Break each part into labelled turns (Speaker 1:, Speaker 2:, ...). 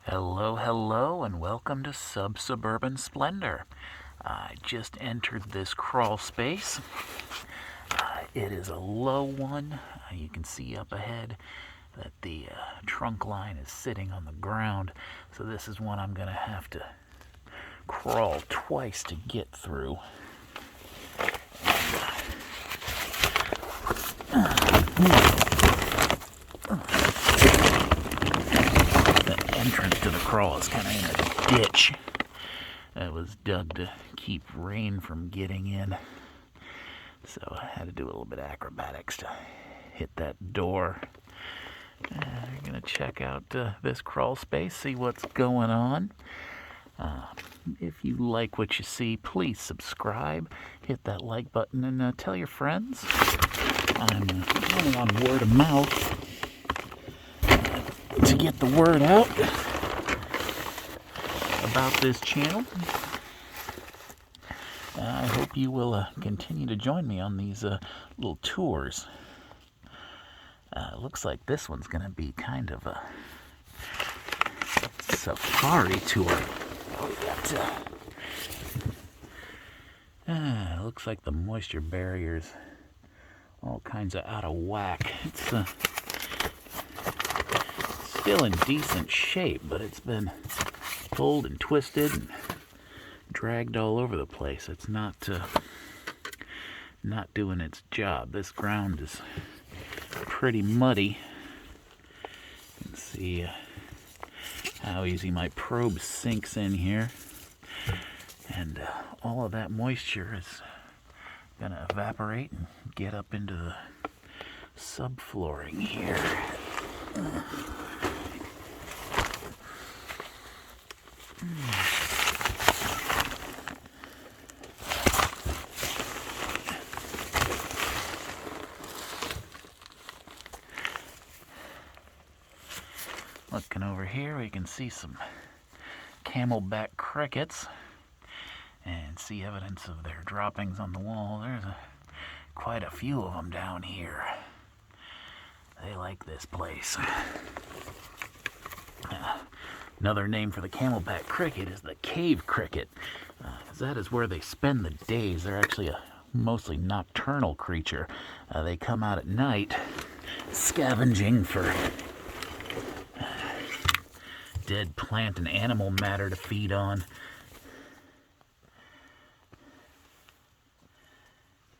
Speaker 1: Hello, hello, and welcome to Sub-suburban Splendor. I just entered this crawl space. It is a low one. You can see up ahead that the trunk line is sitting on the ground, so this is one I'm going to have to crawl twice to get through. The entrance to the crawl is kind of in a ditch that was dug to keep rain from getting in. So I had to do a little bit of acrobatics to hit that door. We're going to check out this crawl space, see what's going on. If you like what you see, please subscribe, hit that like button, and tell your friends. I'm running on word of mouth to get the word out about this channel. I hope you will continue to join me on these little tours. Looks like this one's going to be kind of a safari tour. Looks like the moisture barrier's all kinds of out of whack. It's still in decent shape, but it's been pulled and twisted and dragged all over the place. It's not doing its job. This ground is pretty muddy. You can see how easy my probe sinks in here, and all of that moisture is gonna evaporate and get up into the subflooring here. Looking over here, we can see some Camelback crickets and see evidence of their droppings on the wall. There's quite a few of them down here. They like this place. Another name for the Camelback cricket is the cave cricket. That is where they spend the days. They're actually a mostly nocturnal creature. They come out at night scavenging for dead plant and animal matter to feed on.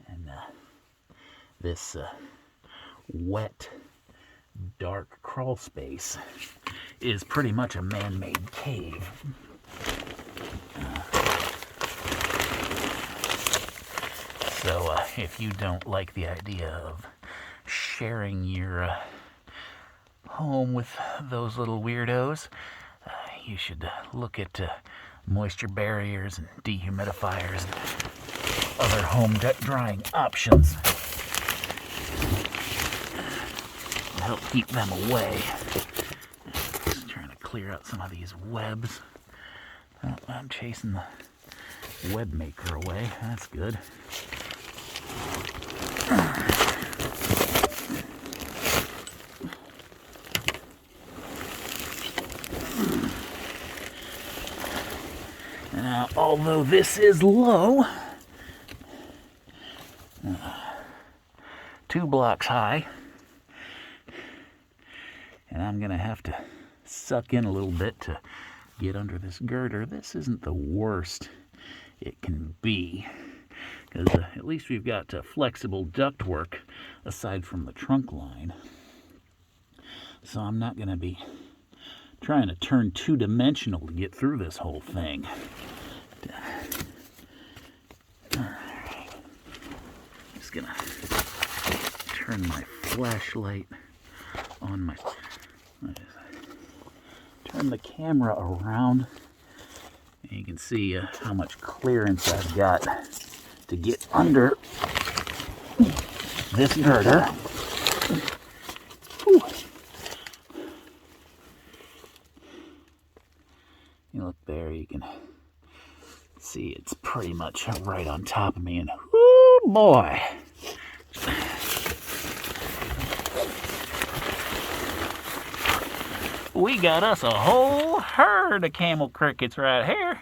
Speaker 1: And this wet, dark crawl space is pretty much a man-made cave. So if you don't like the idea of sharing your home with those little weirdos, you should look at moisture barriers and dehumidifiers and other home drying options to help keep them away. Just trying to clear out some of these webs. Oh, I'm chasing the web maker away. That's good. Now, although this is low, 2 blocks high, and I'm going to have to suck in a little bit to get under this girder. This isn't the worst it can be, because at least we've got flexible ductwork aside from the trunk line. So I'm not going to be trying to turn two-dimensional to get through this whole thing. Alright. Just gonna turn my flashlight on turn the camera around, and you can see how much clearance I've got to get under this girder. Whew. You look there, you can see it's pretty much right on top of me, and whoo boy. we got us a whole herd of camel crickets right here.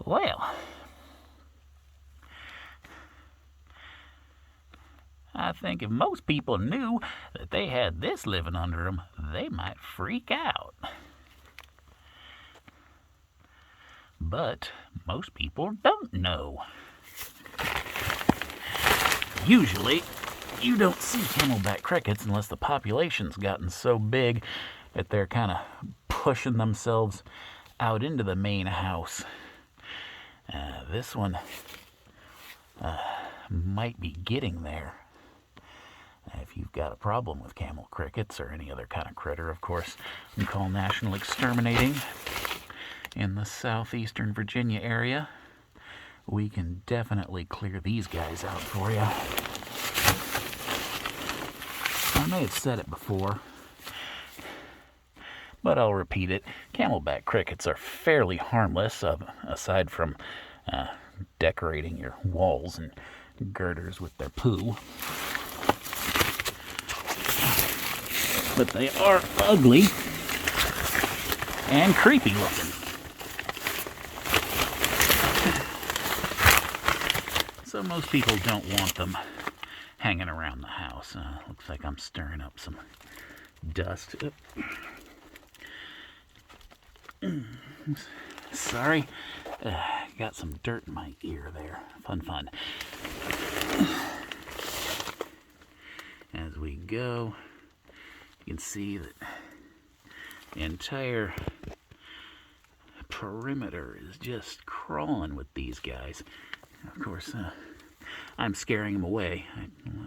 Speaker 1: Well, I think if most people knew that they had this living under them, they might freak out. But most people don't know. Usually, you don't see camelback crickets unless the population's gotten so big that they're kind of pushing themselves out into the main house. This one might be getting there. If you've got a problem with camel crickets or any other kind of critter, of course, you can call National Exterminating in the southeastern Virginia area. We can definitely clear these guys out for you. I may have said it before, but I'll repeat it. Camelback crickets are fairly harmless, aside from decorating your walls and girders with their poo. But they are ugly and creepy looking. So most people don't want them hanging around the house. Looks like I'm stirring up some dust. Sorry, got some dirt in my ear there. Fun. As we go, you can see that the entire perimeter is just crawling with these guys. Of course, I'm scaring them away.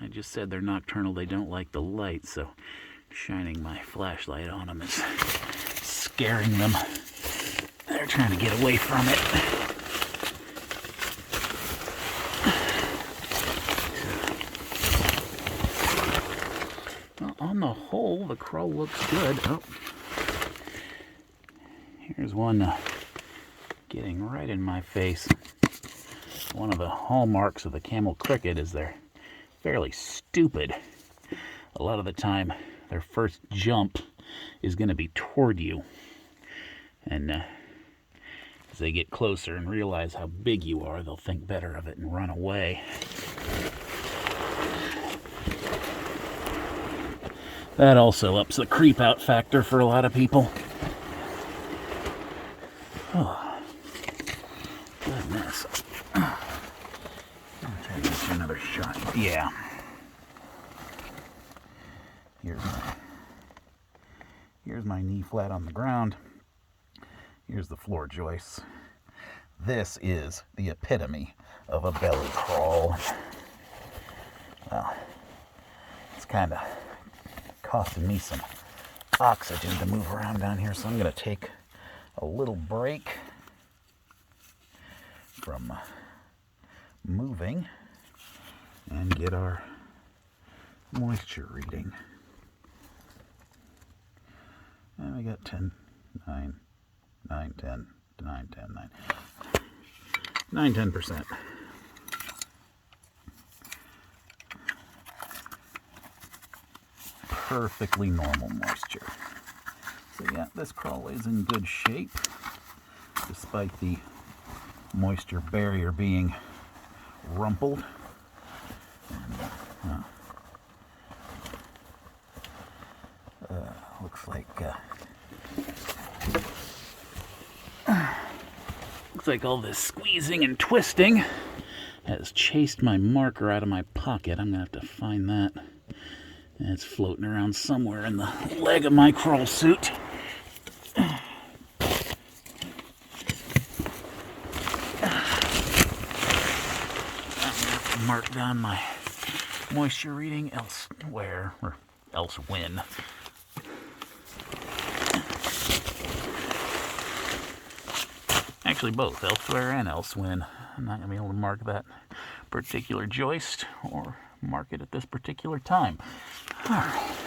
Speaker 1: I just said they're nocturnal, they don't like the light, so shining my flashlight on them is scaring them. They're trying to get away from it. Well, on the whole, the crawl looks good. Oh, here's one getting right in my face. One of the hallmarks of the camel cricket is they're fairly stupid. A lot of the time, their first jump is going to be toward you. And as they get closer and realize how big you are, they'll think better of it and run away. That also ups the creep out factor for a lot of people. Oh, goodness. I'll take this for another shot. Yeah. Here's my knee flat on the ground. Here's the floor joists. This is the epitome of a belly crawl. Well, it's kind of costing me some oxygen to move around down here, so I'm going to take a little break from moving and get our moisture reading. And we got 10, 9, 9, 10, 9, 10, 9, 10%. Perfectly normal moisture. So yeah, this crawl is in good shape, despite the moisture barrier being rumpled. And, looks like all this squeezing and twisting has chased my marker out of my pocket. I'm gonna have to find that. It's floating around somewhere in the leg of my crawl suit. Mark down my moisture reading elsewhere, or elsewhen. Actually both, elsewhere and elsewhen. I'm not going to be able to mark that particular joist or mark it at this particular time. All right.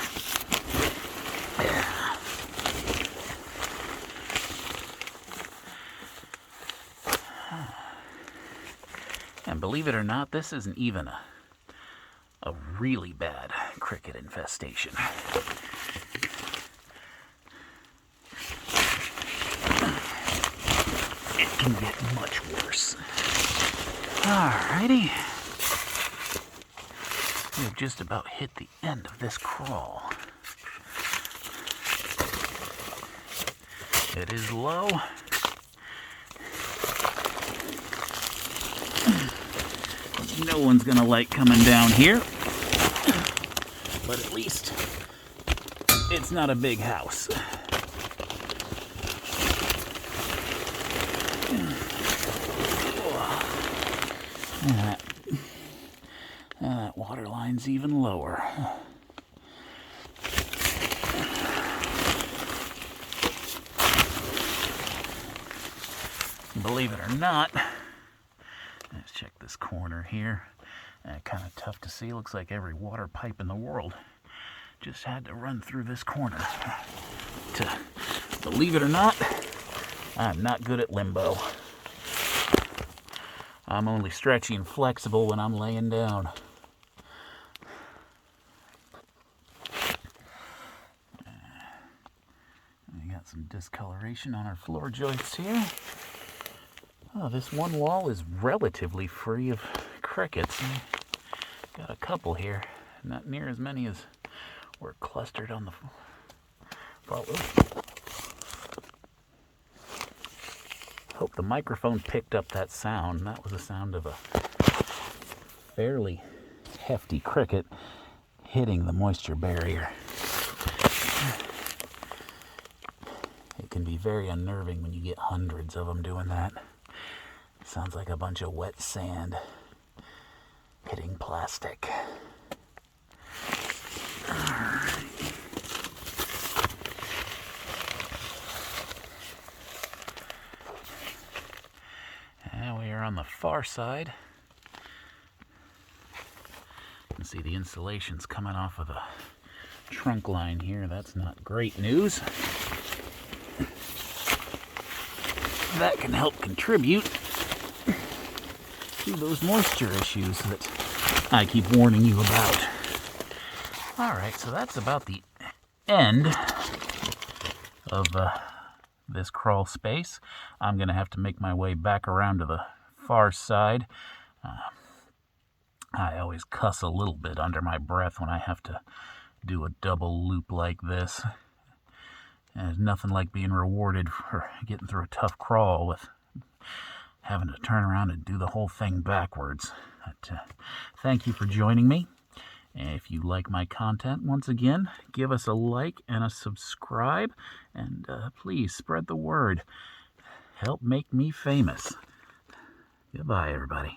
Speaker 1: And believe it or not, this isn't even a really bad cricket infestation. can get much worse. Alrighty. We've just about hit the end of this crawl. It is low. No one's gonna like coming down here, but at least it's not a big house. And that water line's even lower. Believe it or not, let's check this corner here. Kind of tough to see. Looks like every water pipe in the world just had to run through this corner. Believe it or not, I'm not good at limbo. I'm only stretchy and flexible when I'm laying down. We got some discoloration on our floor joists here. Oh, this one wall is relatively free of crickets. Got a couple here, not near as many as were clustered on the floor. Hope the microphone picked up that sound. That was the sound of a fairly hefty cricket hitting the moisture barrier. It can be very unnerving when you get hundreds of them doing that. Sounds like a bunch of wet sand hitting plastic. And we are on the far side. You can see the insulation's coming off of the trunk line here. That's not great news. That can help contribute to those moisture issues that I keep warning you about. Alright, so that's about the end of this crawl space. I'm going to have to make my way back around to the far side. I always cuss a little bit under my breath when I have to do a double loop like this. And there's nothing like being rewarded for getting through a tough crawl with having to turn around and do the whole thing backwards. But, thank you for joining me. If you like my content, once again, give us a like and a subscribe, and please spread the word. Help make me famous. Goodbye, everybody.